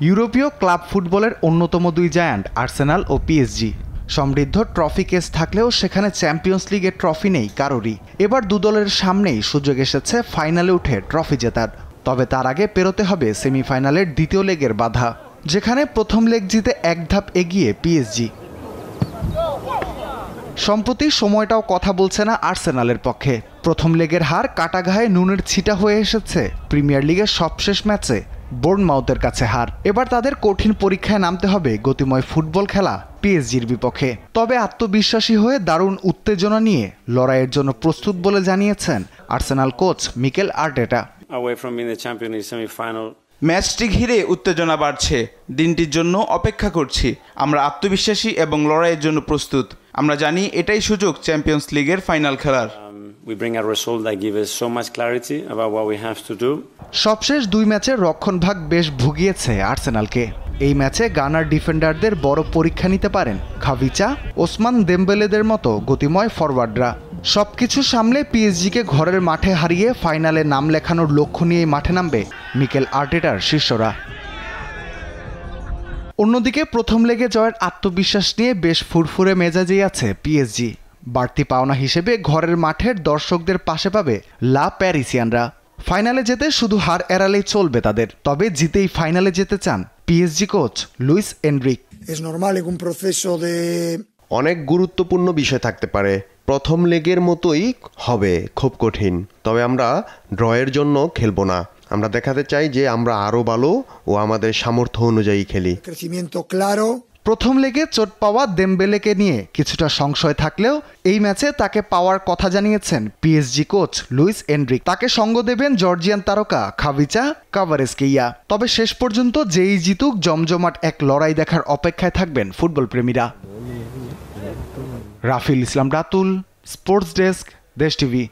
ইউরোপীয় ক্লাব ফুটবলের অন্যতম দুই জায়ান্ট আর্সেনাল ও পিএসজি। সমৃদ্ধ ট্রফি কেস থাকলেও সেখানে চ্যাম্পিয়ন্স লিগের ট্রফি নেই কারোরই। এবার দু দলের সামনেই সুযোগ এসেছে ফাইনালে উঠে ট্রফি জেতার। তবে তার আগে পেরোতে হবে সেমিফাইনালের দ্বিতীয় লেগের বাধা, যেখানে প্রথম লেগ জিতে এক ধাপ এগিয়ে পিএসজি। সম্প্রতি সময়টাও কথা বলছে না আর্সেনালের পক্ষে। প্রথম লেগের হার কাটাঘায়ে নুনের ছিটা হয়ে এসেছে প্রিমিয়ার লিগের সবশেষ ম্যাচে বোর্নমাউথের কাছে হার। এবার তাদের কঠিন পরীক্ষায় নামতে হবে গতিময় ফুটবল খেলা পিএসজির বিপক্ষে। তবে আত্মবিশ্বাসী হয়ে দারুণ উত্তেজনা নিয়ে লড়াইয়ের জন্য প্রস্তুত বলে জানিয়েছেন আর্সেনাল কোচ মিকেল আর্টেটা। ম্যাচটি ঘিরে উত্তেজনা বাড়ছে, দিনটির জন্য অপেক্ষা করছি। আমরা আত্মবিশ্বাসী এবং লড়াইয়ের জন্য প্রস্তুত। আমরা জানি এটাই সুযোগ চ্যাম্পিয়ন্স লিগের ফাইনাল খেলার। সবশেষ দুই ম্যাচের রক্ষণভাগ বেশ ভুগিয়েছে আর্সেনালকে। এই ম্যাচে গানার ডিফেন্ডারদের বড় পরীক্ষা নিতে পারেন খাভিচা, ওসমান দেমবেলেদের মতো গতিময় ফরওয়ার্ডরা। সবকিছু সামলে পিএসজিকে ঘরের মাঠে হারিয়ে ফাইনালে নাম লেখানোর লক্ষ্য নিয়েই মাঠে নামবে মিকেল আর্টেটার শিষ্যরা। অন্যদিকে প্রথম লেগে জয়ের আত্মবিশ্বাস নিয়ে বেশ ফুরফুরে মেজাজেই আছে পিএসজি। বাড়তি পাওনা হিসেবে ঘরের মাঠের দর্শকদের পাশে পাবে লা প্যারিসিয়ানরা। ফাইনালে যেতে শুধু হার এড়ালেই চলবে তাদের। তবে জিতেই ফাইনালে যেতে চান পিএসজি কোচ লুইস এনরিক। অনেক গুরুত্বপূর্ণ বিষয় থাকতে পারে। প্রথম লেগের মতোই হবে, খুব কঠিন। তবে আমরা ড্রয়ের জন্য খেলবো না। আমরা দেখাতে চাই যে আমরা আরো ভালো ও আমাদের সামর্থ্য অনুযায়ী খেলি। প্রথম লেগে চোট পাওয়া দেমবেলেকে নিয়ে কিছুটা সংশয় থাকলেও এই ম্যাচে তাকে পাওয়ার কথা জানিয়েছেন পিএসজি কোচ লুইস এনরিক। তাকে সঙ্গ দেবেন জর্জিয়ান তারকা খাভিচা কাভারেজকেইয়া। তবে শেষ পর্যন্ত যেই জিতুক জমজমাট এক লড়াই দেখার অপেক্ষায় থাকবেন ফুটবল প্রেমীরা। রাফিল ইসলাম রাতুল, স্পোর্টস ডেস্ক, দেশ টিভি।